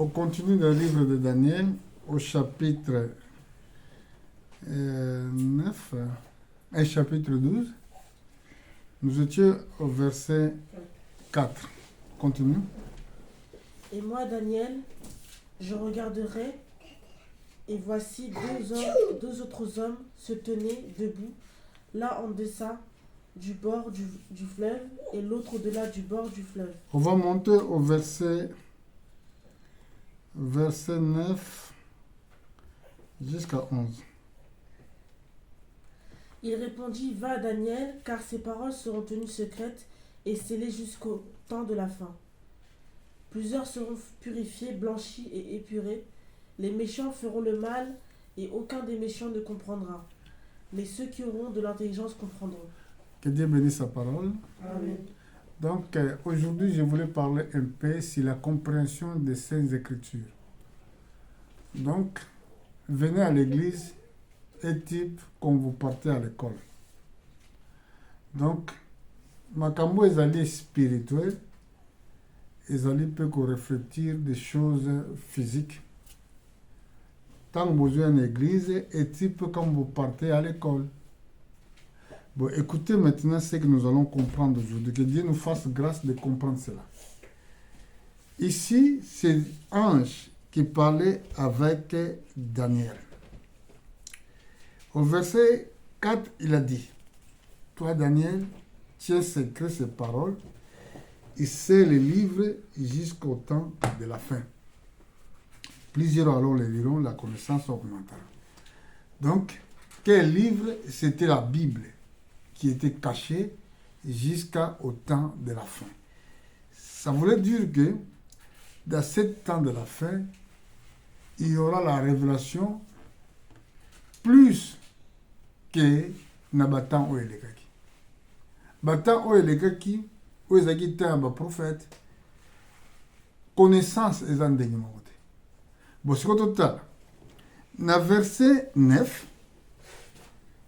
On continue le livre de Daniel au chapitre 9 et chapitre 12. Nous étions au verset 4. Continue. Et moi, Daniel, je regarderai, et voici deux autres hommes se tenaient debout, l'un en deçà du bord du fleuve et l'autre au-delà du bord du fleuve. On va monter au verset 9 jusqu'à 11. Il répondit, va Daniel, car ces paroles seront tenues secrètes et scellées jusqu'au temps de la fin. Plusieurs seront purifiés, blanchis et épurés. Les méchants feront le mal et aucun des méchants ne comprendra. Mais ceux qui auront de l'intelligence comprendront. Que Dieu bénisse sa parole. Amen. Donc, aujourd'hui, je voulais parler un peu sur la compréhension des Saintes Écritures. Donc, venez à l'église et type quand vous partez à l'école. Donc, makambo ezali spirituel, ezali peut réfléchir des choses physiques. Tant que vous êtes en église et type quand vous partez à l'école. Bon, écoutez maintenant ce que nous allons comprendre aujourd'hui. Que Dieu nous fasse grâce de comprendre cela. Ici, c'est l'ange qui parlait avec Daniel. Au verset 4, il a dit, « Toi, Daniel, tiens secret ces paroles, et c'est les livres jusqu'au temps de la fin. » Plusieurs alors les liront, la connaissance augmentera. Donc, quel livre? C'était la Bible, qui était cachée jusqu'au temps de la fin. Ça voulait dire que, dans ce temps de la fin, il y aura la révélation plus que na batan o elekaki. Batan o elekaki, o ezaki tamba prophète, connaissance ezan ndenge moko te. Bon, c'est quoi na verset 9,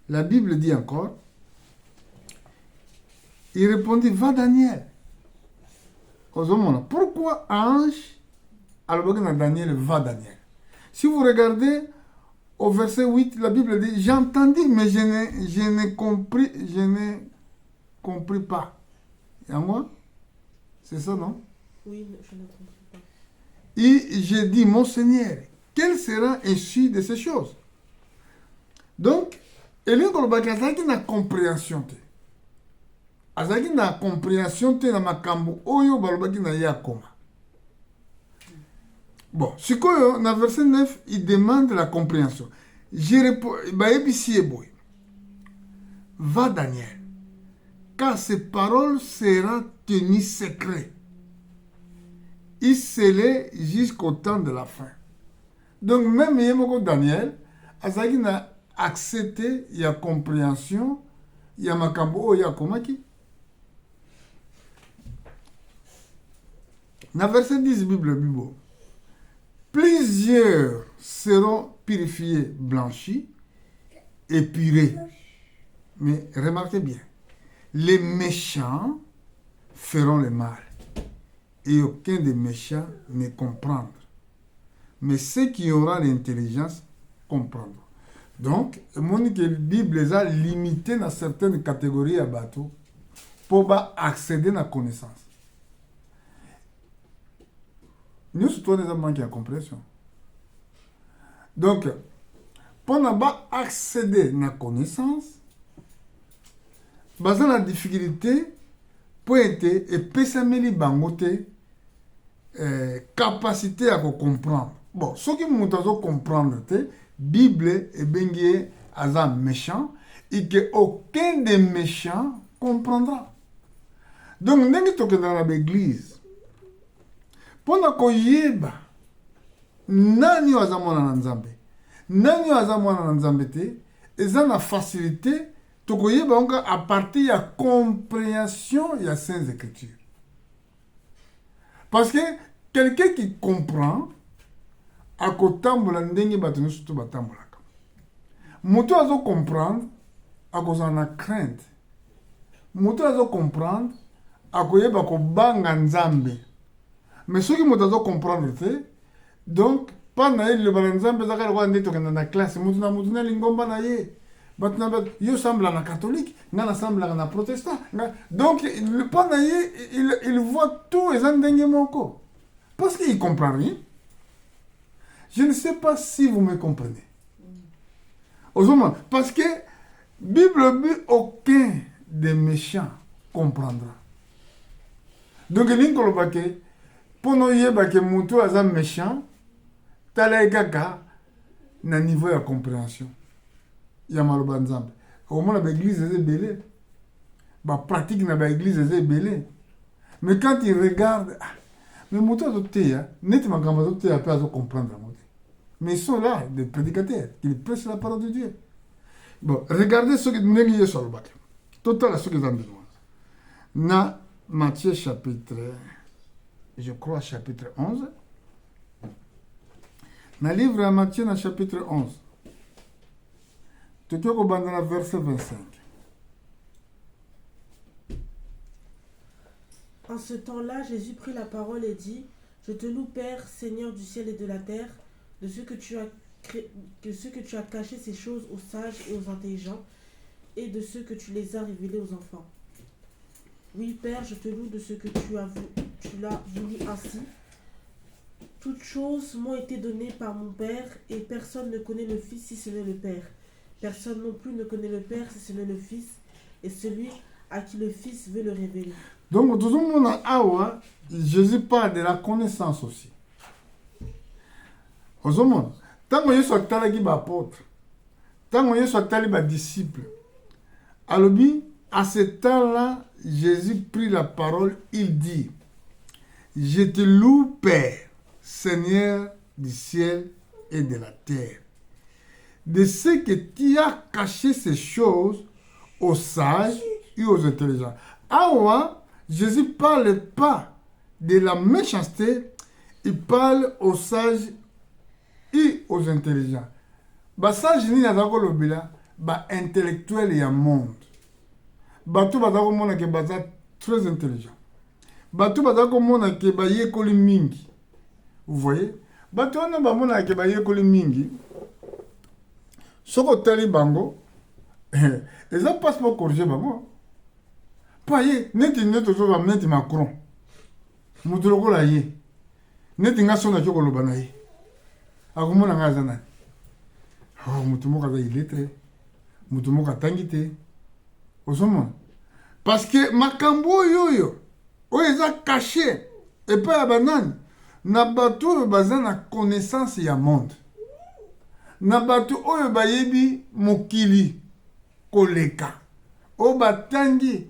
la Bible dit encore, il répondit, va Daniel. Pourquoi ange alors que Daniel va Daniel? Si vous regardez au verset 8, la Bible dit, j'entendis, mais je n'ai compris pas. Et à moi? C'est ça, non? Oui, je ne comprends pas. Et j'ai dit, mon Seigneur, quelle sera l'issue de ces choses? Donc, il y a une compréhension. Azaki na compréhension te na makambo oyo balobaki na yakoma. Bon, sikoyo na verset 9, il demande la compréhension. Je réponds, va Daniel, car ces paroles seront tenues secrètes et scellées jusqu'au temps de la fin. Donc même yemoko Daniel, azaki na accepté ya compréhension ya makambo oyo yakomaki. Dans verset 10, Bible, plusieurs seront purifiés, blanchis, épurés. Mais remarquez bien, les méchants feront le mal, et aucun des méchants ne comprendra. Mais ceux qui auront l'intelligence comprendront. Donc, la Bible les a limités dans certaines catégories à bateau pour accéder à la connaissance. Nous, surtout, nous avons manqué de compréhension. Donc, pour accéder à la connaissance, basant la difficulté, pour être et pesameli bangote capacité à comprendre. Bon, ce qui nous doit comprendre, la Bible est bien à méchant et que aucun des méchants comprendra. Donc, nous sommes dans l'église. Pona koyeba nani waza mwana na nzambe nani waza mwana na nzambe te eza na facilité tokoyeba onka à partir ya compréhension ya Saintes Écritures. Parce que quelqu'un qui comprend akotambola ndenge bato nyonso to batambolaka. Moto azo comprendre akozala na crainte. Moto azo comprendre akoyeba kobanga nzambe. Mais ce qui me doit comprendre, Donc, pas naïe le balanzambe, ça va aller dans la classe, mutuna lingomba naïe. Yo semble na catholique, na semble na protestant. Donc, le pas naïe, il voit tout et ça n'dengue moko. Parce qu'il ne comprend rien. Je ne sais pas si vous me comprenez. Parce que Bible, aucun des méchants comprendra. Donc, il y pour nous dire que Moutou est un méchant, tel gaga na niveau de compréhension. Il y a mal banzambe. Au moins l'église est belle. La pratique na l'église est belle. Mais quand il regarde, mais Moutou a tout nettement quand il a pas à comprendre. Mais ils sont là, des prédicateurs, qui prêchent la parole de Dieu. Bon, regardez ce que nous avons sur le bac. Total, ce que nous avons besoin. Dans Matthieu chapitre, je crois, chapitre 11. Dans le livre de Matthieu, dans le chapitre 11. Tu peux dans le verset 25. En ce temps-là, Jésus prit la parole et dit, « Je te loue, Père, Seigneur du ciel et de la terre, de ce que tu as caché ces choses aux sages et aux intelligents, et de ce que tu les as révélées aux enfants. Oui, Père, je te loue de ce que tu l'as voulu ainsi. Toutes choses m'ont été données par mon Père, et personne ne connaît le Fils si ce n'est le Père. Personne non plus ne connaît le Père si ce n'est le Fils, et celui à qui le Fils veut le révéler. » Donc, tout le monde a Jésus parle de la connaissance aussi. Tant que je suis apôtre, tant que je suis disciple, à ce temps-là, Jésus prit la parole, il dit, « Je te loue, Père, Seigneur du ciel et de la terre, de ce que tu as caché ces choses aux sages et aux intelligents. » Jésus ne parle pas de la méchanceté, il parle aux sages et aux intelligents. Les sages ni nazako lobila, ba intellectuel et monde. Bato bazako mona ke baza très intelligent. Bato bazako mona ke ba yekoli mingi. Vous voyez? Bato wana ba mona ke ba yekoli mingi. Soko tali bango, ils ont pas pour corriger bango. Paye, neti neto zo ba neti Macron. Mutuloko la ye. Neti nga sona choko lobana ye. Akumona nga zana. Oh, mutumoka za illettré. Mutumoka tangite. Osoma. Parce que makambo yoyo, oyo caché et pas ya banane. Na bato oyo baza na connaissance ya monde. Na bato oyo bayebi mokili koleka. O batangi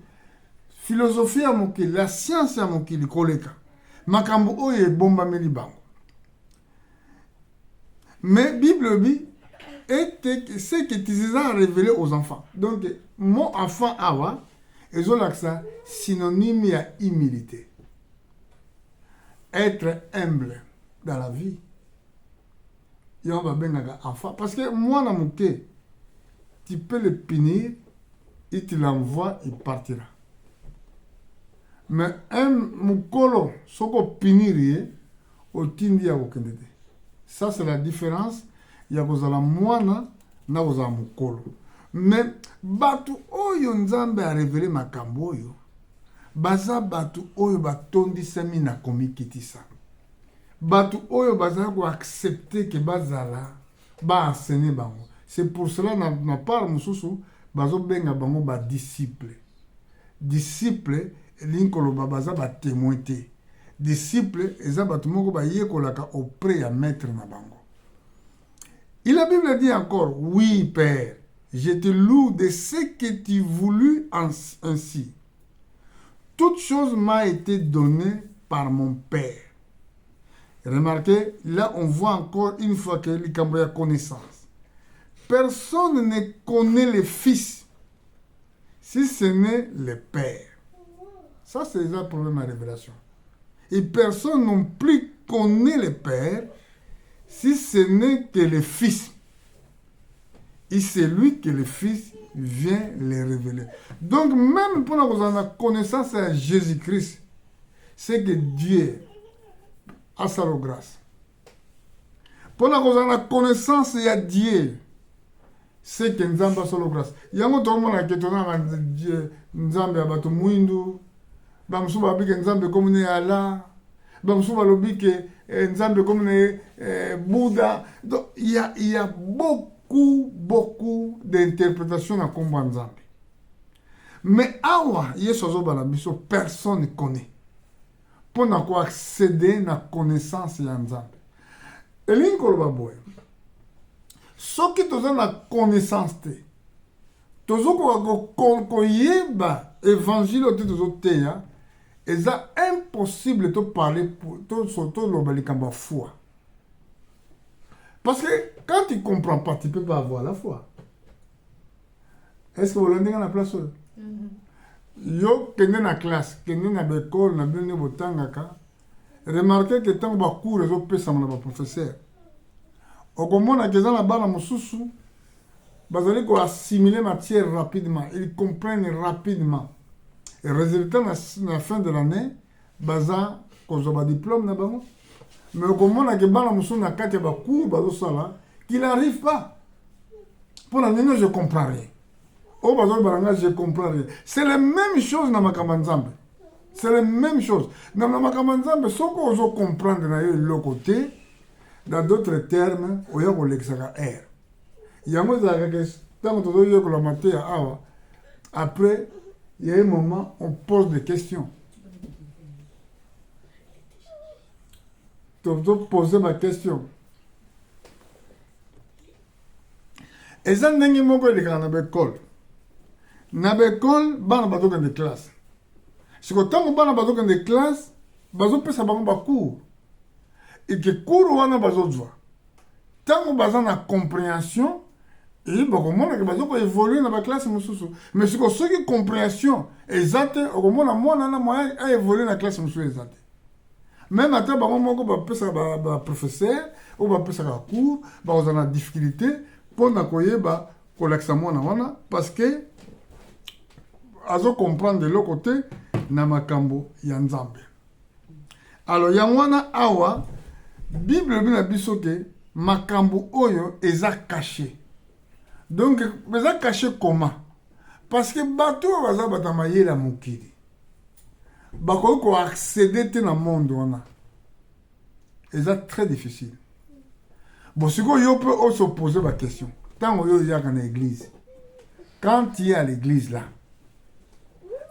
philosophie ya mokili, la science ya mokili koleka. Makambo oyo ebombameli bango. Mais Bible dit ce que tu as révélé aux enfants. Donc, mon enfant awa, ils ont l'accent synonyme à humilité. Être humble dans la vie. Et on va bien enfant. Parce que moi, dans mon cas, tu peux le punir, et tu l'envoies, il partira. Mais un mukolo, ce qu'on punir, au tindi à aucun été. Ça, c'est la différence. Il y a la moine, na oza mukolo. Mais, batu oyo nzambe a révélé makambo oyo. Baza batu oyo batondi semi na komikitisa. Batu oyo baza ko accepter que bazala ba enseigner bango. C'est pour cela na part mususu bazo benga bango ba disciple. Disciple linkolo baza ba témoin te. Disciple eza batu moko ba yekolaka auprès ya maître na bango. Et la Bible dit encore, oui Père, je te loue de ce que tu voulus ainsi. Toute chose m'a été donnée par mon Père. Remarquez, là on voit encore une fois que il y a connaissance. Personne ne connaît le Fils si ce n'est le Père. Ça c'est le problème de la révélation. Et personne non plus connaît le Père si ce n'est que le Fils. Et c'est lui que le Fils vient les révéler. Donc même pour la connaissance à Jésus-Christ, c'est que Dieu a sa grâce. Pour la connaissance, il y a Dieu. C'est que Nzamba solo grâce. Il y a un autre monde qui est en Nzamba à Bato Mouindou. Bamsou Babi que Nzamba comme ne Allah. Bamsou Balobi que Nzamba comme ne Bouddha. Donc il y a beaucoup d'interprétations à Kombo Nzamba. Mais awa, Yesozo Balabiso, personne ne connaît. Pour accéder à la connaissance de Nzamba. Et l'incroyable boy. Ce qui te donne la connaissance, toujours qu'on yeba évangile au téa, et c'est impossible de parler pour tout le foi. Parce que quand tu ne comprends pas, tu ne peux pas avoir la foi. Est-ce que vous l'avez dans la place? Yo, qui est dans la classe, qui est dans l'école, na bien botangaka, remarquez que tant que cours, les autres personnes sont professeurs. Au moment où ils ont la balle mosusu, ils vont assimiler la matière rapidement, ils comprennent rapidement. Et résultat, à la fin de l'année, ils ont un diplôme. Mais au moment où ils ont la cours, qu'ils n'arrivent pas. Pour la nuit, je ne comprends rien. Au Bazar je ne comprends rien. C'est la même chose dans Makamanzambe. C'est la même chose. Dans Makamanzambe, ce qu'on veut comprendre de l'autre côté, dans d'autres termes, il y a un lexaga R. Il y a un question. Après, il y a un moment, on pose des questions. Tu dois poser ma question. Et ça, n'est pas dans l'école. Dans l'école, il y a des classes. Si vous avez des classes, vous avez des cours. Et que cours wana bazozwa tango baza na compréhension et bakomona que bazo ko évoluer na ba classe mususu mais c'est que ce qui compréhension exacte okomona mwana na moyen a évoluer na classe mususu exacte même ata bango moko ba pesa ba professeur ou ba pesa ka cours ba ozana difficulté pour na koyeba ko laksa mwana wana parce que azo comprendre de l'autre côté na makambo ya Nzambe. Alors ya wana awa Bible bina biso ke makambo oyo eza caché. Donc eza caché comment? Parce que bato baza batamaye la mokili. Bako ko accéder te na monde wana. Eza très difficile. Bon, si yo peut aussi poser la question. Tant yo ya dans l'église. Quand tu es à l'église là,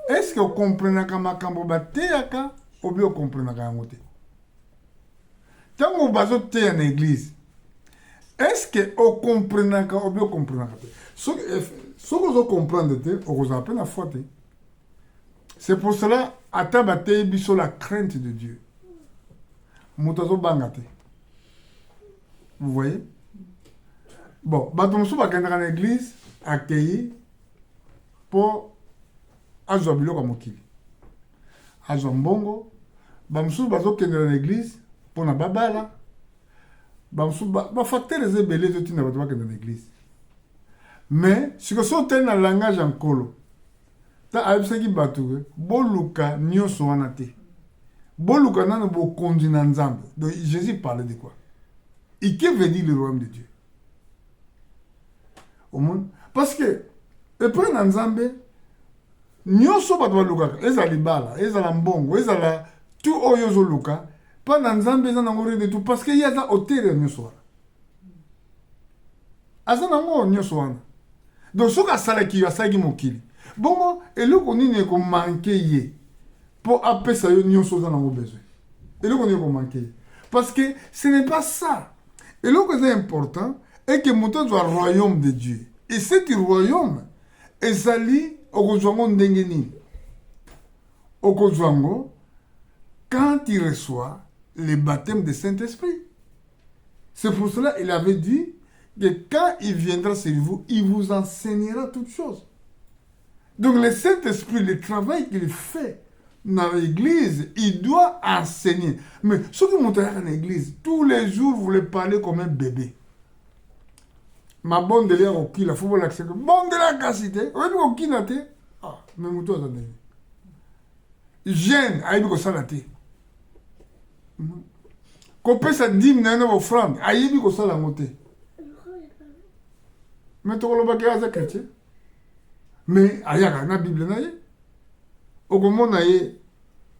est-ce que vous comprenez que makambo bateyaka ou bien vous comprenez que tant que vous êtes dans l'église, est-ce que vous comprenez ou bien vous comprenez ce que vous comprenez, vous appelez la foi. C'est pour cela, à tabater sur la crainte de Dieu. Moutazo bangate. Vous voyez? Bon, batomso va dans l'église, accueilli pour azwa biloko mokili. Azwa mbongo, bamsu bazo kende dans l'église pour na babala. Bamsu ba facteur les ebele de tina bato bakende dans l'église. Mais si que so ten na langage en kolo. Ta ayebisaki bato boluka nyonso wana te. Boluka nano bokondi na Nzambe. Donc Jésus parlait de quoi? Et que veut dire le royaume de Dieu? Au monde. Parce que, et puis dans Nzambe, nyonso bato balukaka, ezali bala, ezala mbongo, ezala tout oyo zoluka, pas dans Nzambe eza nango rien de tout, parce qu'il y a za hôtel nyonso wana. Aza nango nyonso wana. Donc soki asalaki yo asalaki mokili. Bongo, eloko nini ekomanke ye pour apesa yo nyonso oza nango besoin. Eloko nini ekomanke ye. Parce que ce n'est pas ça. Eloko eza important est que moto soit royaume de Dieu. Et cet royaume ezali okozwango ndenge nini. Okozwango quand il reçoit le baptême du Saint-Esprit. C'est pour cela qu'il avait dit que quand il viendra sur vous, il vous enseignera toutes choses. Donc le Saint-Esprit, le travail qu'il fait dans l'église, il doit enseigner. Mais ceux qui montent dans l'église, tous les jours, vous les parlez comme un bébé. Ma bonne de l'air au qui, la faut l'accepter. Bonne de la cassité. Oui, au qui n'a été. Ah, mais mouton, ça n'est. Gêne, aïe, ça n'a été. kopesa dîme na ye offrande ayebi kosala yango te mais tokolobaki aza chrétien mais ayaka na bible na ye okomona ye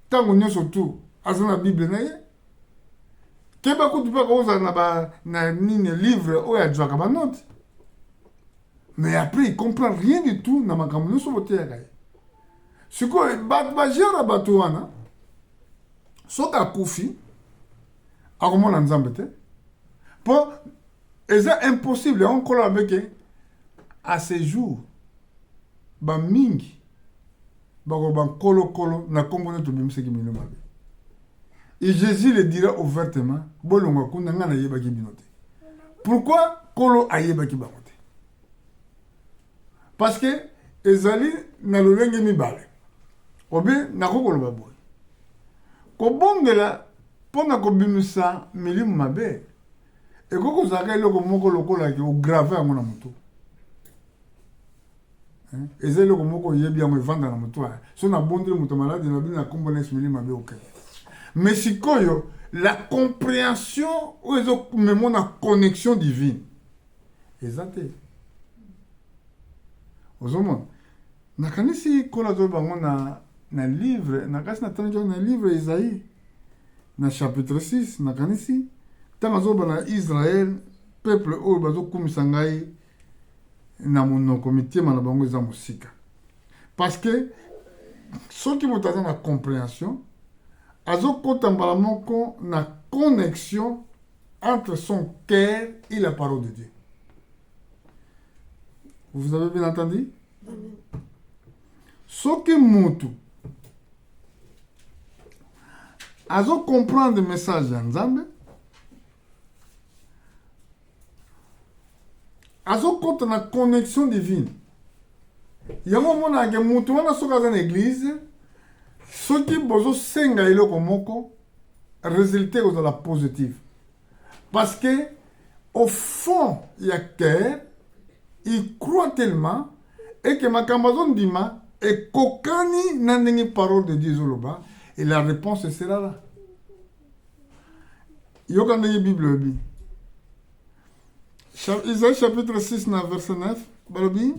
ntango nyonso tu aza na bible na ye keba kutu mpe kozala na nini livre oyo adwaka banote mais après il comprend rien du tout na makambo nyonso boteyaka ye sikoyo bagera bato wana soki akufi akomona nzambe te mpo eza impossible yango nkolo abeke à ce jour bamingi bakoloba nkolokolo na nkombo nde tobimisaki bino mabe et Jésus le dira ouvertement bolongwa kuna nga nayebaki bino te pourquoi nkolo ayebaki bango te parce que ezali na lolenge mibale obe nakokoloba boye kobongela mpo na kobimisa milimo mabe ekoki kozalaka eloko moko lokolaki ograve yango na motu eza eloko moko oyebi yango evanda na motu aya so nabondeli moto maladi na bino na nkombo na yesu milimo mabe oke mais sikoyo la compréhension oyo ezomemo na connexion divine eza te ozomona nakanisi kola azoyeba bango na livre nakasi natanaki yango na livre Isaïe na chapitre 6 nakanisi ntango azoba na Israel peuple oyo bazokumisa ngai na monoko mitema na bango eza mosika parce que soki moto aza na compréhension azokota mbala moko na connexion entre son cœur et la parole de Dieu. Vous avez bien entendu? Soki mutu azo comprendre le message ya Nzambe azo kota na connexion divine yango monake mutu wana soki aza na église soki bozosenga eloko moko résultat kozala positive parce que au fond ya cœur il croit tellement et que makambo azondima ekokani na ndenge parole de Dieu ezoloba et la réponse sera là yoka ndenge bible ebi Isaïe chapitre 6 na verset 9 balobi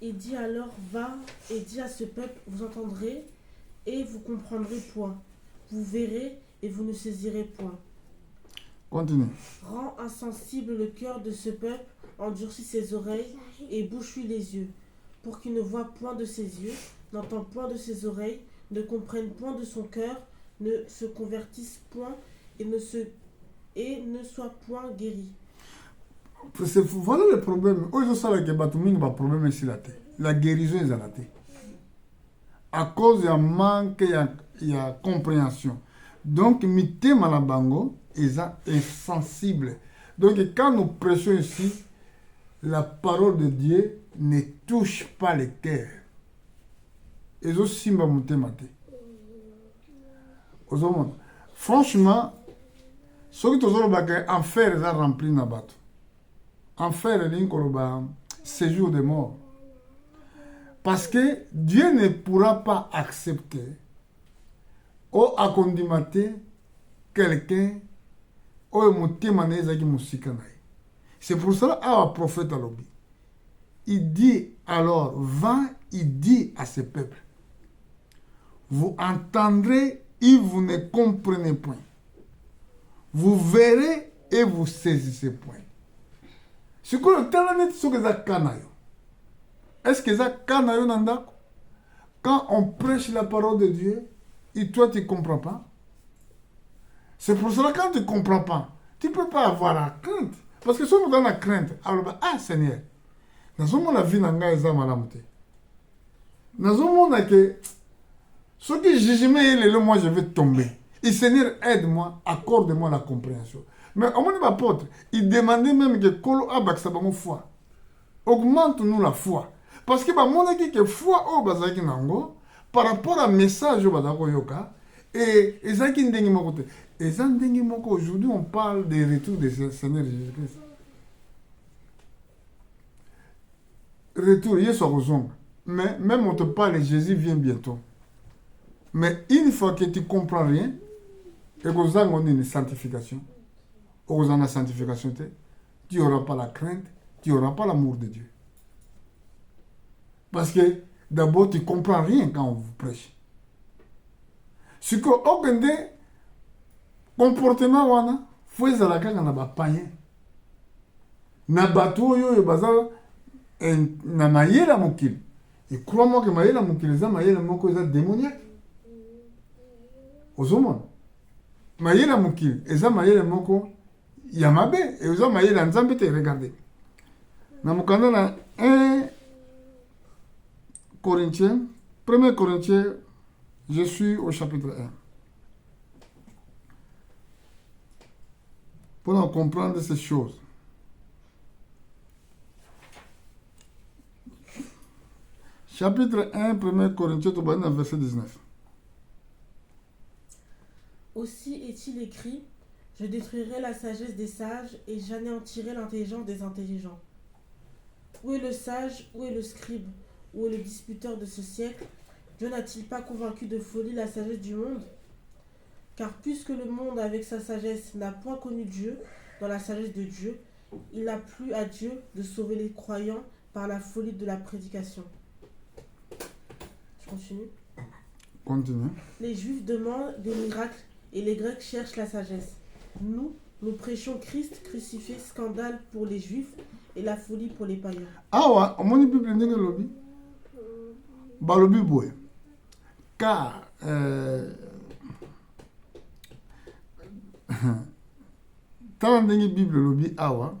Il dit alors, va et dis à ce peuple, vous entendrez et vous comprendrez point. Vous verrez et vous ne saisirez point. Continue. Rends insensible le cœur de ce peuple, endurcis ses oreilles et bouche-lui les yeux, pour qu'il ne voie point de ses yeux, n'entende point de ses oreilles, ne comprenne point de son cœur, ne se convertisse point et ne soit point guéri. Voilà le problème. Aujourd'hui, il y a un problème ici. La guérison est là. À cause d'un manque, il y a compréhension. Donc, mité malabango est sensible. Donc, quand nous prêchons ici, la parole de Dieu ne touche pas le cœur. Et aussi, franchement, ce qui est enfer est rempli de bateau. Enfer est un séjour de mort. Parce que Dieu ne pourra pas accepter ou accondimater quelqu'un ou c'est pour cela que le prophète a lobby. Il dit alors, va, il dit à ce peuple, vous entendrez et vous ne comprenez point. Vous verrez et vous saisissez point. Ce que le talent c'est que ça canaille. Est-ce que ça canaille nanda? Quand on prêche la parole de Dieu, et toi tu ne comprends pas. C'est pour cela que quand tu ne comprends pas, tu ne peux pas avoir la crainte. Parce que si on donne la crainte, alors ah Seigneur, dans un monde la vie n'a pas été malamute. Dans un monde que ce que j'ai moi je vais tomber. Et Seigneur aide-moi, accorde-moi la compréhension. Mais au moins l'apôtre, il demandait même que Kolo Abaksabango foi. Augmente-nous la foi. Parce que mon avis que foi au bazaki nango par rapport à message au bazako yoka et ezaki ndengi moko te. Et ndengi moko aujourd'hui on parle des retours de Seigneur Jésus-Christ. Retour Yesu kozonga. Mais même on te parle Jésus vient bientôt. Mais une fois que tu comprends rien, Et vous avez une sanctification. Vous avez une sanctification, tu n'auras pas la crainte, tu n'auras pas l'amour de Dieu. Parce que d'abord, tu ne comprends rien quand on vous prêche. Ce que aucun comportement, il faut que vous païen. Na bato yo baza na mayela mokili. Et crois-moi que mayela mokili za mayela moko eza démoniaque. Ozomona. Mayela mokili eza mayela moko ya mabe et eza mayela nzambe te regardez. Na mokanda na 1 Corinthiens, 1 Corinthiens, je suis au chapitre 1. Pour comprendre ces choses. Chapitre 1, 1 Corinthiens, verset 19. Aussi est-il écrit, je détruirai la sagesse des sages et j'anéantirai l'intelligence des intelligents. Où est le sage, où est le scribe, où est le disputeur de ce siècle? Dieu n'a-t-il pas convaincu de folie la sagesse du monde? Car puisque le monde avec sa sagesse n'a point connu Dieu, dans la sagesse de Dieu, il n'a plu à Dieu de sauver les croyants par la folie de la prédication. Je continue. Continue. Les Juifs demandent des miracles et les Grecs cherchent la sagesse. Nous prêchons Christ crucifié, scandale pour les Juifs et la folie pour les païens. Ah ouais, on m'a dit Bible ndenge lobi. Ba lobi boy. Car tant ndenge Bible lobi awa.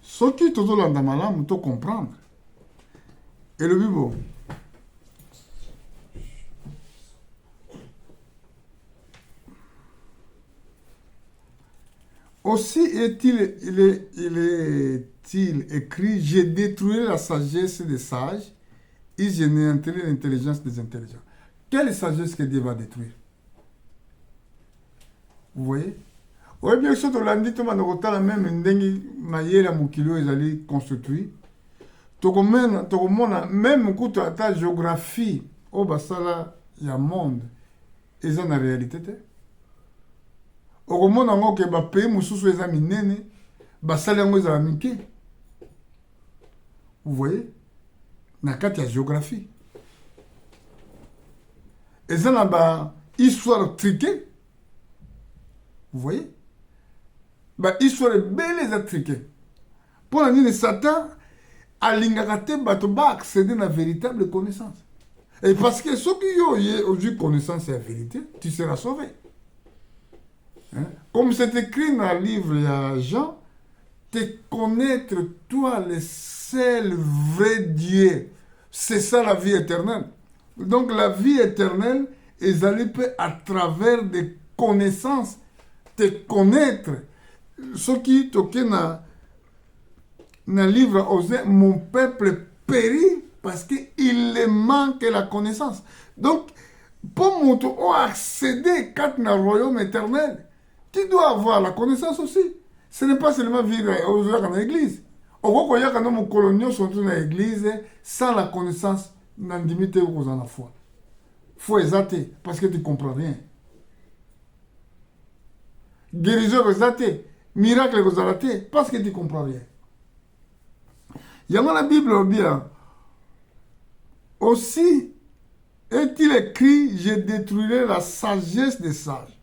Ce qui tout le monde malamu to comprendre. Et le Bible. Aussi est-il écrit, j'ai détruit la sagesse des sages et j'ai anéanti l'intelligence des intelligents. Quelle sagesse que Dieu va détruire? Vous voyez? Oui, bien sûr, on l'a dit, tout le monde a même une maillère mukilo ezali construit. Même quand tu as ta géographie, au basala, il y a un monde, et ça, la réalité. Au monde, on a un pays, mususu eza minene, basala yango eza mike. Vous voyez? Na kati ya géographie. Et ça, na ba histoire triquée. Vous voyez? Ba histoire belle eza triquée. Pour la ligne Satan, alingaka te bato ba accéder à la véritable connaissance. Et parce que ceux qui ont aujourd'hui connaissance et la vérité, tu seras sauvé. Hein? Comme c'est écrit dans le livre de Jean, te connaître toi le seul vrai Dieu. C'est ça la vie éternelle. Donc la vie éternelle est allée à travers des connaissances. Te connaître. Ce qui toquent dans le livre Osée, mon peuple périt parce qu'il lui manque la connaissance. Donc, pour nous accéder à le royaume éternel, tu dois avoir la connaissance aussi. Ce n'est pas seulement vivre dans l'église. Au contraire, quand nos coloniaux sont dans l'église, sans la connaissance, dans limite aux en la foi. Il faut exalter parce que tu ne comprends rien. Guérison exalté, miracle exalté parce que tu ne comprends rien. Il y a dans la Bible bien. Aussi est-il écrit, je détruirai la sagesse des sages.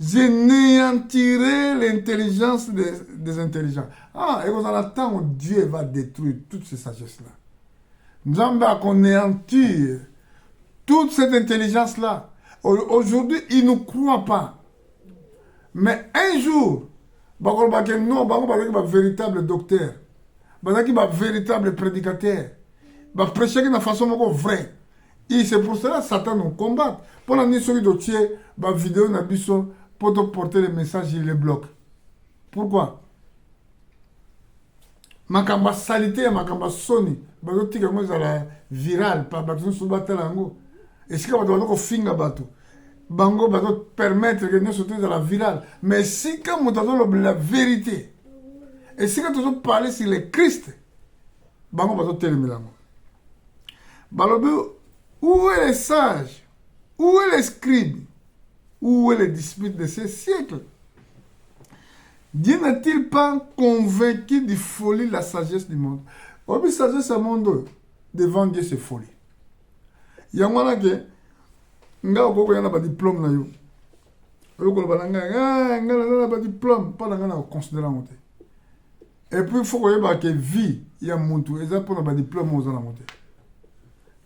Je néantirai l'intelligence des intelligents. Ah, et vous en attendez où Dieu va détruire toutes ces sagesses-là. Nous allons néantir toute cette intelligence-là. Aujourd'hui, ils ne croient pas. Mais un jour, non, un véritable docteur, un véritable prédicateur, va prêcher de façon vraie. Et c'est pour cela que Satan nous combat. Pour la nuit, celui de Thier, la vidéo n'a pour te porter le message, il les bloque. Pourquoi? Makamba salité, makamba soni. Bato tika mo zala viral, pa bato so batela ngo. Est-ce que bato ko finga bato? Bango bato permettre que nous sortions de la virale. Mais si quand nous avons la vérité, et si quand nous avons parlé sur le Christ, bango bato telemilango. Balobi Où est les sages? Où est les scribes? Où est les disputes de ces siècles? Dieu n'a-t-il pas convaincu de folie la sagesse du monde? La sagesse du monde, devant Dieu, c'est folie. Il y a un moment que, il y a un diplôme. Il y a un diplôme, pas de considérer. Et puis, il faut que la vie, il y a un monde, il y a un diplôme aux gens.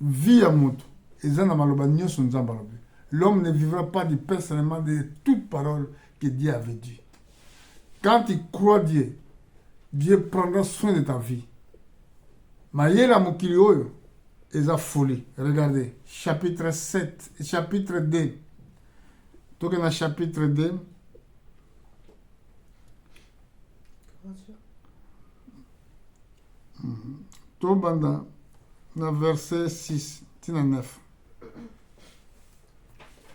Vie à monde, il y a un diplôme. L'homme ne vivra pas du pain seulement de toute parole que Dieu avait dit. Quand tu crois Dieu, Dieu prendra soin de ta vie. Maïla Mokilioyo, et la folie. Regardez, chapitre 7, chapitre 2. Donc, dans le chapitre 2, dans verset 6, 9.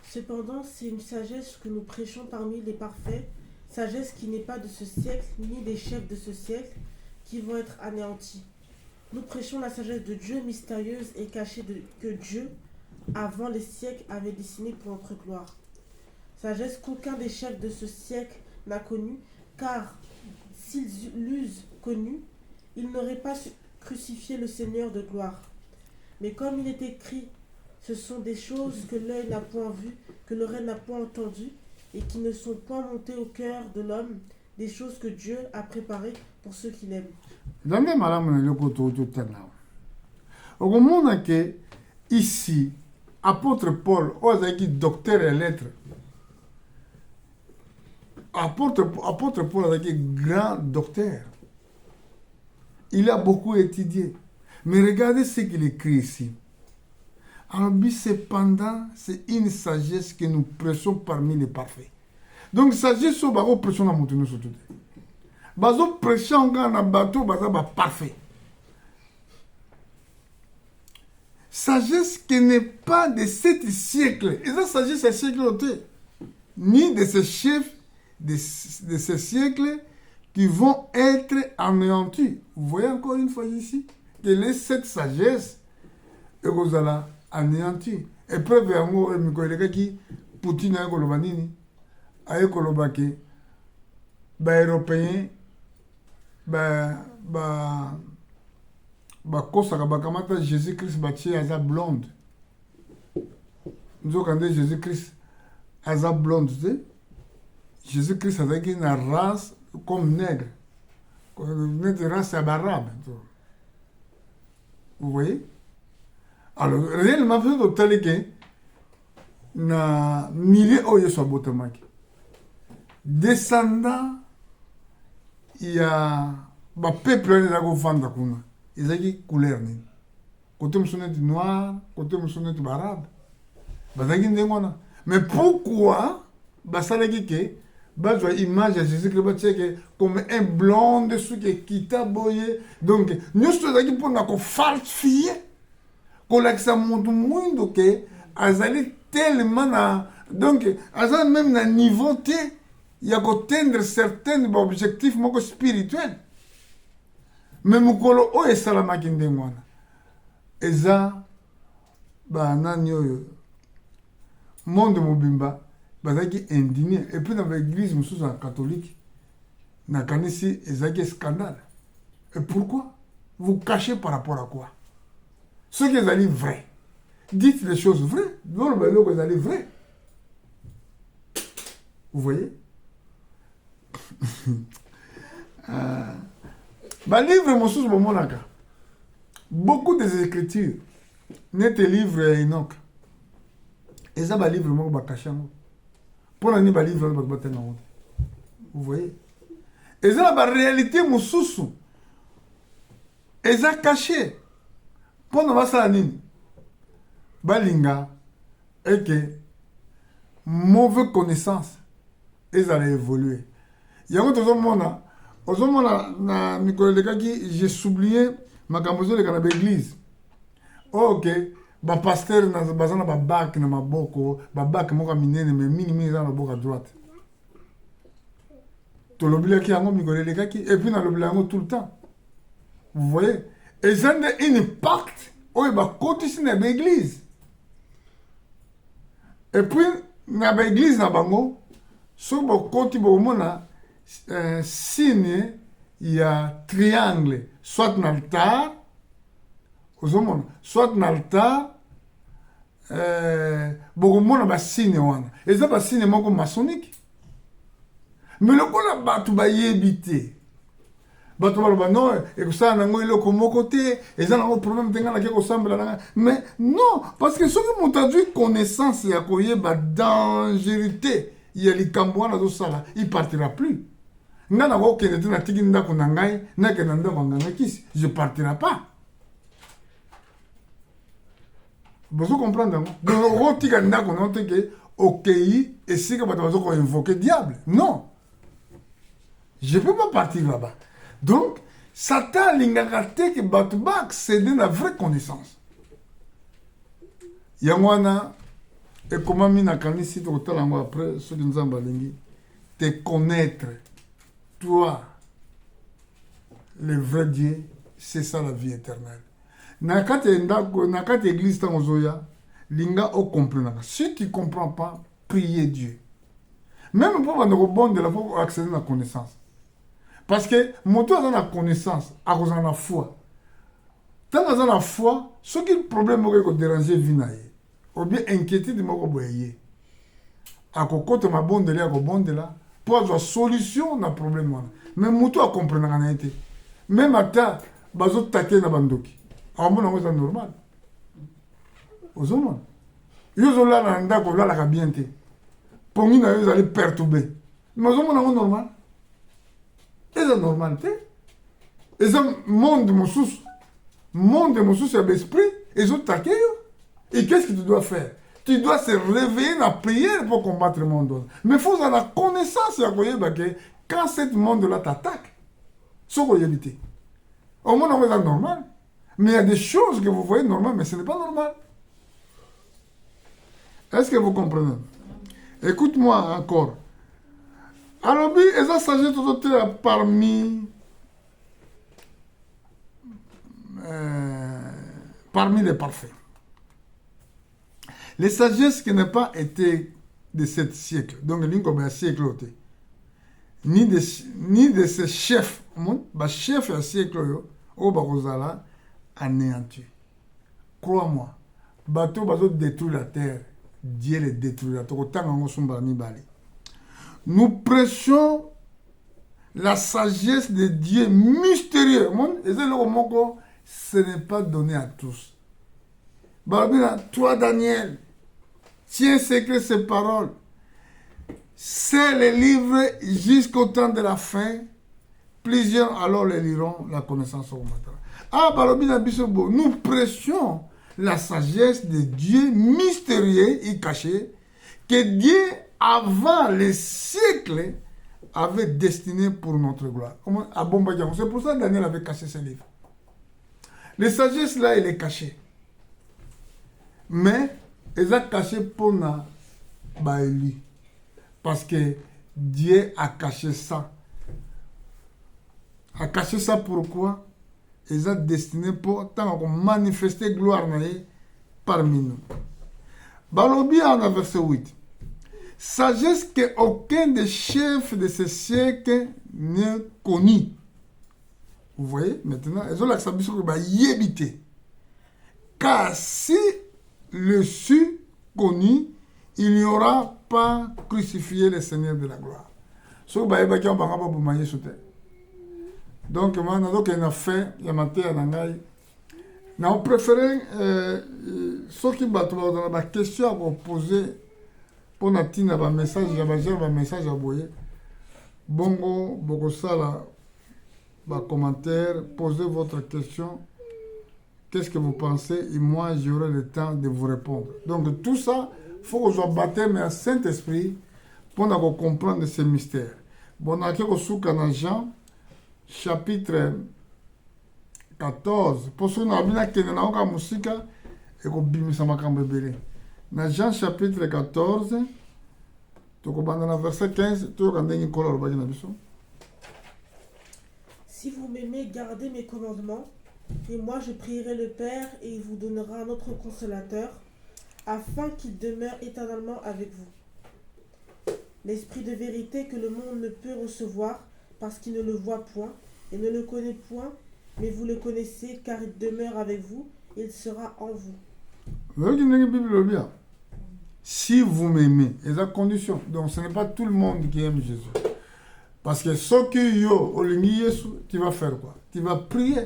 Cependant, c'est une sagesse que nous prêchons parmi les parfaits, sagesse qui n'est pas de ce siècle, ni des chefs de ce siècle, qui vont être anéantis. Nous prêchons la sagesse de Dieu mystérieuse et cachée que Dieu, avant les siècles, avait dessinée pour notre gloire. Sagesse qu'aucun des chefs de ce siècle n'a connue, car s'ils l'eussent connue, ils n'auraient pas crucifié le Seigneur de gloire. Mais comme il est écrit, ce sont des choses que l'œil n'a point vues, que l'oreille n'a point entendues, et qui ne sont point montées au cœur de l'homme, des choses que Dieu a préparées pour ceux qui l'aiment. Au monde que ici, apôtre Paul, docteur et lettres, apôtre Paul est grand docteur. Il a beaucoup étudié. Mais regardez ce qu'il écrit ici. Alors, cependant, c'est une sagesse que nous prêchons parmi les parfaits. Donc, sagesse, c'est une pression à monter nous sur tout. Bazo pression dans un bateau, bazo parfait. Sagesse qui n'est pas de 7 siècles. Et ça, sagesse, c'est siècle ni de ces chefs de ces siècles qui vont être anéantis. Vous voyez encore une fois ici que les 7 sagesses, et vous allez anéantir. Et preuve en haut, qui Poutine a Kolobanini, a Kolobake, Européen, kosaka bakamata Jésus-Christ batie aza blonde. Nous avons Jésus-Christ aza blonde, Jésus-Christ a une race comme nègre. Notre race est arabe. Vous voyez? Alors, réellement, je vais vous dire que na milieu où il y a botomaki. Descendant, il y a un peuple qui est vendre kuna. Ils ont une couleur. Côté musulman noir, côté musulman arabe. Mais pourquoi ça veut dire que l'image de Jésus-Christ comme un blonde qui est boyé. Donc, nous sommes pour nous falsifier. Qu'on a montre que azali tellement donc azali même na niveau T, il y a atteindre certains objectifs spirituels. Mais mukolo o esalama kinde mwana. Eza ba nani oyo monde mobimba bazaki indigné et puis dans l'église mususu catholique na kanisi ezaki scandale. Et pourquoi? Vous cachez par rapport à quoi? Ce qui est vrai. Dites les choses vraies. Non, mais non, vous allez vrai. Vous voyez? Livre, mon sous mon monaka. Beaucoup des écritures. Net livre Enoch. Et ça, livre, mon bakachango. Pour l'année, livre, vous voyez? Et ça, la réalité, mon sous. Et ça, caché. Pendant ça, balinga et que mauvaise connaissance ils allaient évoluer. Il y a un autre moment na Nicolas j'ai oublié ma camozo de canal l'église. Ok, ba pasteur na bazana ba bac na maboko, ba bac moka minene mais mingi na boka droite. To l'oublie qui a mon Nicolas et puis na l'oublie tout le temps. Vous voyez? Et ça a un impact. Oui, bah, quand ici dans l'église. Et puis, dans l'église, na bango, sur le côté, un signe, il y a triangle, soit dans l'altar, soit dans l'altar, bokomona ba signe wana. Eza ba signe moko maçonnique. Mais le kola batu ba yebite. Batu ba non, et que ça nango iloko moko te, eza nango problème tenga na keko sambela na. Mais non, parce que ceux qui m'ont traduit connaissance ya koyeba dangerité, ya likambo wana do sala, il partira plus. Ngana ko kende na tiki ndako na ngai, na kende ndako nganga kisi, je partirai pas. Vous comprenez? Donc, on dit que OK, et si que vous invoquer diable. Non. Je ne peux pas partir là-bas. Donc, Satan l'ingagate que Batubak, c'est de la vraie connaissance. Yangwana, et comment mina kanisi to talango après, ce que nous avons te connaître, toi, le vrai Dieu, c'est ça la vie éternelle. Nakati église tangozoya, linga o comprenant. Si tu ne comprends pas, priez Dieu. Même pour nous rebondir, il faut accéder à la connaissance. Parce que mon tour dans la connaissance, à cause de la foi. Tant que dans la foi, ce qui est le problème qui déranger vinaye, ou bien inquiéter de mon boyer. À côté de ma bonne de là, pour avoir solution na problème. Mais mon tour à comprendre en été. Même à ta, bazo taquer na bandoki. En bon, c'est normal. Aux hommes. Ils ont là dans ndako là la bien té. Pour nous, ils allaient perturber. Mais aux hommes, c'est normal. Et c'est normal té. Et c'est monde de mon sous, c'est l'esprit. Ils ont taqué. Et qu'est-ce que tu dois faire? Tu dois se réveiller dans la prière pour combattre le monde. Mais il faut avoir la connaissance que quand ce monde-là t'attaque, c'est quoi éviter? Au moins, c'est normal. Mais il y a des choses que vous voyez normales, mais ce n'est pas normal. Est-ce que vous comprenez? Écoute-moi encore. Alors, il y a sagesse parmi les parfaits. Les sagesses qui n'ont pas été de ce siècle, donc un siècle, ni de ces chefs, chef un siècle, au Barozala, anéanti. Crois-moi, bateau détruit la terre, Dieu les détruira. Nous prêchons la sagesse de Dieu mystérieux. Ce n'est pas donné à tous. Toi, Daniel, tiens secret ces paroles. C'est les livres jusqu'au temps de la fin. Plusieurs alors les liront, la connaissance augmentera. Ah, nous prêchons la sagesse de Dieu mystérieux et caché que Dieu, avant les siècles, avait destiné pour notre gloire. C'est pour ça que Daniel avait caché ses livres. Les sagesses là, elle est cachée. Mais, elle est cachée pour na baeli. Parce que Dieu a caché ça. A caché ça pourquoi? Ils ont destiné pour manifester gloire parmi nous. Balobi en verset 8. Sagesse qu'aucun des chefs de ce siècle n'est connu. Vous voyez, maintenant, ils ont l'accepté sur le yébité. Car si le su connu, il n'y aura pas crucifié le Seigneur de la gloire. So ba yeba kia banga ba bumaye soute. Donc moi nado que na fait ya maté na ngai. Na on préféré ceux qui battent dans la question à poser pour na tina ba message ya ba message à boyer. Bongo boko sala ba commentaire, posez votre question. Qu'est-ce que vous pensez? Et moi, j'aurai le temps de vous répondre. Donc, tout ça, il faut que je sois baptême à Saint-Esprit pour comprendre ces mystères. Bon, on a dans Jean, chapitre 14. Pour ceux qui ont la musique, et dans Jean, chapitre 14, dans le verset 15, tu as Si vous m'aimez, gardez mes commandements. Et moi, je prierai le Père et il vous donnera un autre consolateur afin qu'il demeure éternellement avec vous. L'esprit de vérité que le monde ne peut recevoir, parce qu'il ne le voit point et ne le connaît point, mais vous le connaissez, car il demeure avec vous, et il sera en vous. Si vous m'aimez, et la condition. Donc ce n'est pas tout le monde qui aime Jésus. Parce que ce que yo, olingi Yesu, tu vas faire quoi? Tu vas prier.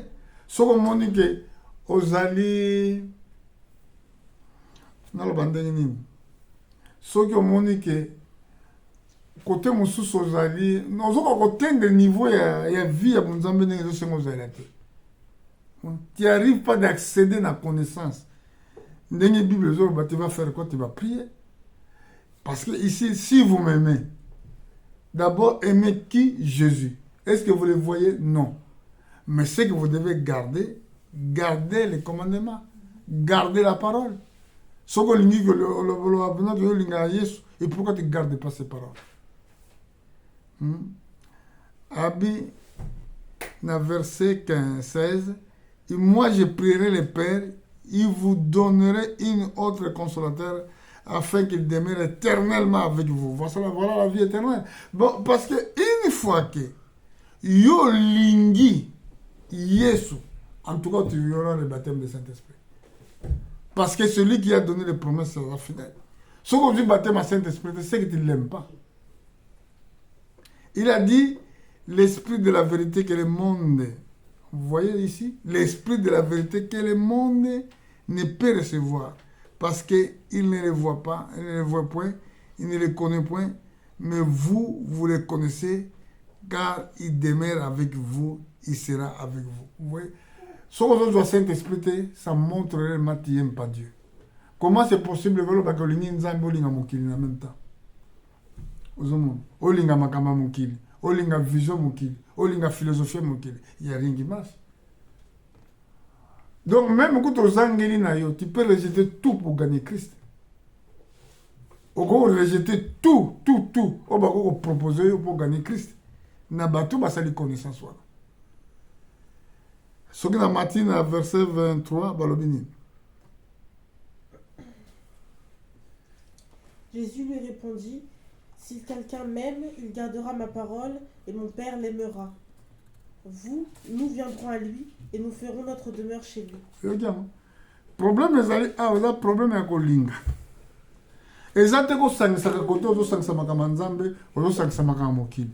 Ce que mon dit que ozali, dans le bandeni, ce que mon dit que côté mususu ozali, nous avons côté de niveau ya vie à mon zambé n'est pas ozali. Tu n'arrives pas d'accéder à la connaissance. Dans la Bible, tu vas faire quoi? Tu vas prier. Parce que ici, si vous m'aimez, d'abord, aimez qui? Jésus. Est-ce que vous le voyez? Non. Mais ce que vous devez garder, gardez les commandements, gardez la parole. Ce que vous dites, et pourquoi tu ne gardes pas ces paroles? Abi, dans verset 15-16, et moi je prierai le Père, il vous donnerait une autre consolateur afin qu'il demeure éternellement avec vous. Voilà la vie éternelle. Bon, parce que une fois que yo lingi Yesu, en tout cas tu auras le baptême du Saint-Esprit. Parce que celui qui a donné les promesses sera fidèle. Ce qu'on dit baptême à Saint-Esprit, c'est que tu ne l'aimes pas. Il a dit l'esprit de la vérité que le monde, vous voyez ici, l'esprit de la vérité que le monde ne peut recevoir. Parce qu'il ne le voit pas, il ne le voit point, il ne le connaît point, mais vous, vous le connaissez, car il demeure avec vous, il sera avec vous. Vous voyez? Ce que doit Saint-Esprit, ça montre réellement que tu n'aimes pas Dieu. Comment c'est possible que vous ayez en même temps? Olinga makamba mukili, olinga vision mukili, olinga philosophie mukili, il n'y a rien qui marche. Donc même quand tu zangeli na yo, tu peux rejeter tout pour gagner Christ. Tu peux rejeter tout, on va proposer pour gagner Christ. Na batu basali connaissance wala. Ce qui na matin verset 23 balobini. Jésus lui répondit: si quelqu'un m'aime, il gardera ma parole, et mon Père l'aimera. Nous viendrons à lui, et nous ferons notre demeure chez lui. Le problème est le problème est kolinga. Ezate ko sangisaka kote ozo sangisa makambo nzambe, ozo sangisa makambo mokili.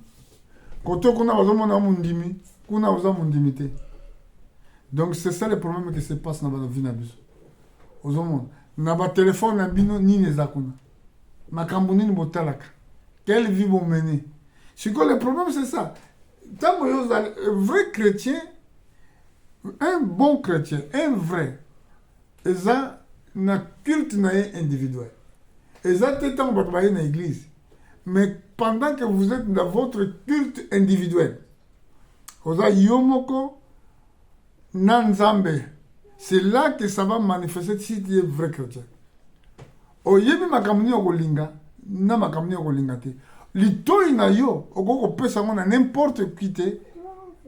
Kote kuna bazomona mundimi, kuna oza mundimi te. Donc c'est ça le problème qui se passe dans la vie na biso. Ozomona na ba téléphone na bino nini ezakuna. Makambo nini botalaka. Quelle vie vous menez? Le problème, c'est ça. Un vrai chrétien, un bon chrétien, un vrai, ils ont un culte individuel. Ils ont tout temps dans l'église. Mais pendant que vous êtes dans votre culte individuel, vous avez Yomoko Nanzambe. C'est là que ça va manifester si tu es vrai chrétien. Oyebi makamuni okolinga. Na makamni okolinga te litoi na yo okoko pesa ngona n'importe qui te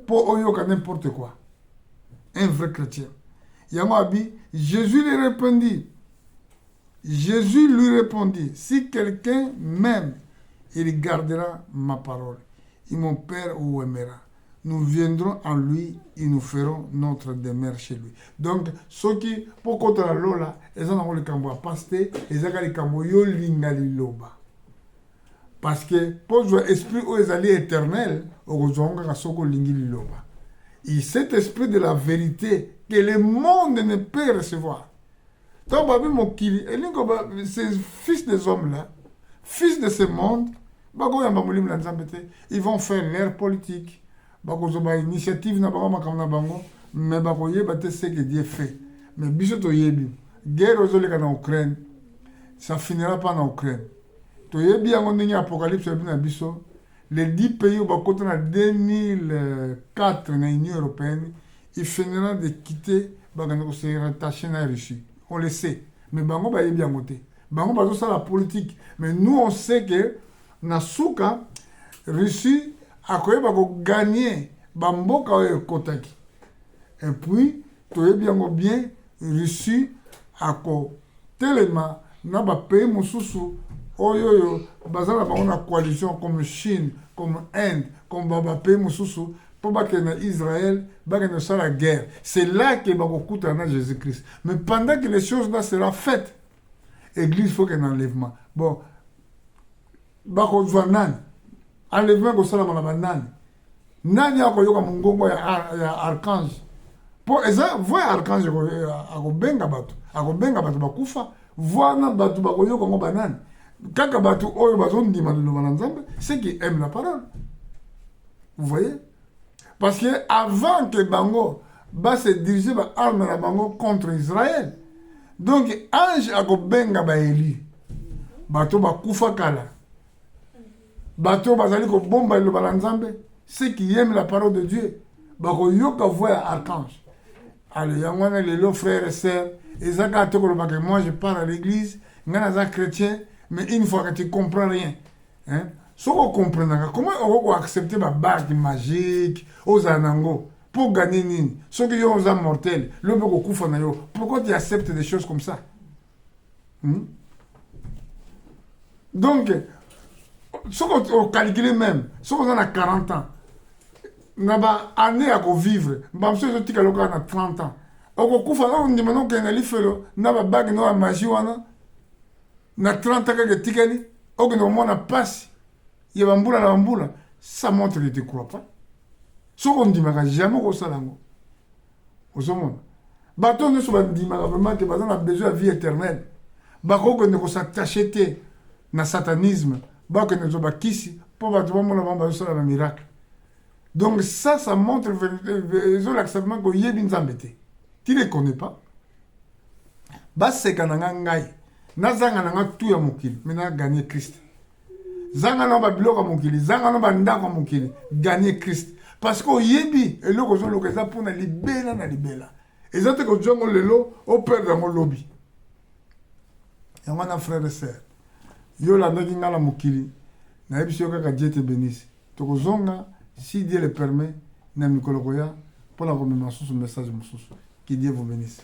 pour oyoka n'importe quoi. Un vrai chrétien yango abi Jésus lui répondit si quelqu'un m'aime il gardera ma parole et mon Père vous aimera. Nous viendrons en lui et nous ferons notre demeure chez lui. Donc, ceux qui, pour contre la lola, ils ont le cambo à passer, ils ont le cambo yo lingali loba. Parce que, pour jouer esprit où ils allaient éternel, ils ont un soko lingali loba. Et cet esprit de la vérité que le monde ne peut recevoir. Donc, ces fils des hommes là, fils de ce monde, ils vont faire leur politique. Bakozoba initiative na bango makamna bango mais bakoye bate ce que Dieu fait mais biso to yebi guerre ozoleka na Ukraine ça finira pas en Ukraine to yebi yango ndenge apocalypse na biso les 10 pays où bakota na 2004 na Union européenne ils finiront de quitter bagana ko se rattacher na Russie on le sait mais bango ba yebi yango te bango bazo ça la politique mais nous on sait que na suka Russie akoyeba ko gagner bamboka oyo ekotaki et puis toyebi yango bien Russie ako telema na bapays mosusu oyo baza na bango na coalition comme Chine, comme Inde, comme bapays mosusu pour bakende Israël, bakende sur la guerre. C'est là que bakokutana Jésus-Christ. Mais pendant que les choses là seront faites, l'église faut qu'il y ait un enlèvement. Bon, bakozwa nani? Enlèvement kosala na nani? Nani akoyoka mungongo ya archange? Po eza voya archange akobenga bato bakufa, voana bato bakoyoka ngo banani. Kaka bato oyo bazondima liloba na Nzambe, ceux qui aiment la parole. Vous voyez? Parce que avant que bango ba se diriger ba arme na bango contre Israël. Donc ange akobenga ba Eli. Bato bakufa kala. Bato bazali ko bomba liloba na Nzambe, ceux qui aiment la parole de Dieu, bakoyoka voya archange. Alors, il y a les frères et sœurs, et ça, quand moi je pars à l'église, je suis chrétien, mais une fois que tu ne comprends rien, hein, si on comprend, comment on va accepter ma bague magique aux anango pour gagner nini? Ceux qui ont un mortel, le pourquoi tu acceptes des choses comme ça? Donc, si on calcule même, si on a 40 ans, naba année à vivre mbamso zo tika loka na 30 ans okokufa na ndima no kenga lifelo naba bag no magie wana na 30 ans que tikali okino mona passe ya bambula na bambula, ça montre que tu crois pas. Soko ndima ka jamais ko salango osomona bato ne so bandima vraiment que bazana besoin de vie éternelle bakoko ne ko s'attacher na satanisme bako ne zo bakisi po bato ba mona bamba so la miracle. Donc ça montre l'acceptement que Yébin Zambete. Tu ne les connais pas. Baseka nanga ngai. Nazanga nanga tout ya mokili. Maintenant gagner Christ. Zanga no ba biloko mokili. Zanga no ba ndako mokili. Gagner Christ. Parce que Yébi et le kozo lokeza pour na libela na libela. Ezate ko jongo lelo au père dans mon lobby. Yangana frère et sœur. Yo la ngi ngala mokili. Na ebisi yo kaka Dieu te bénisse. Toko zonga. Si Dieu le permet, pour la remémoration ce message. Que Dieu vous bénisse.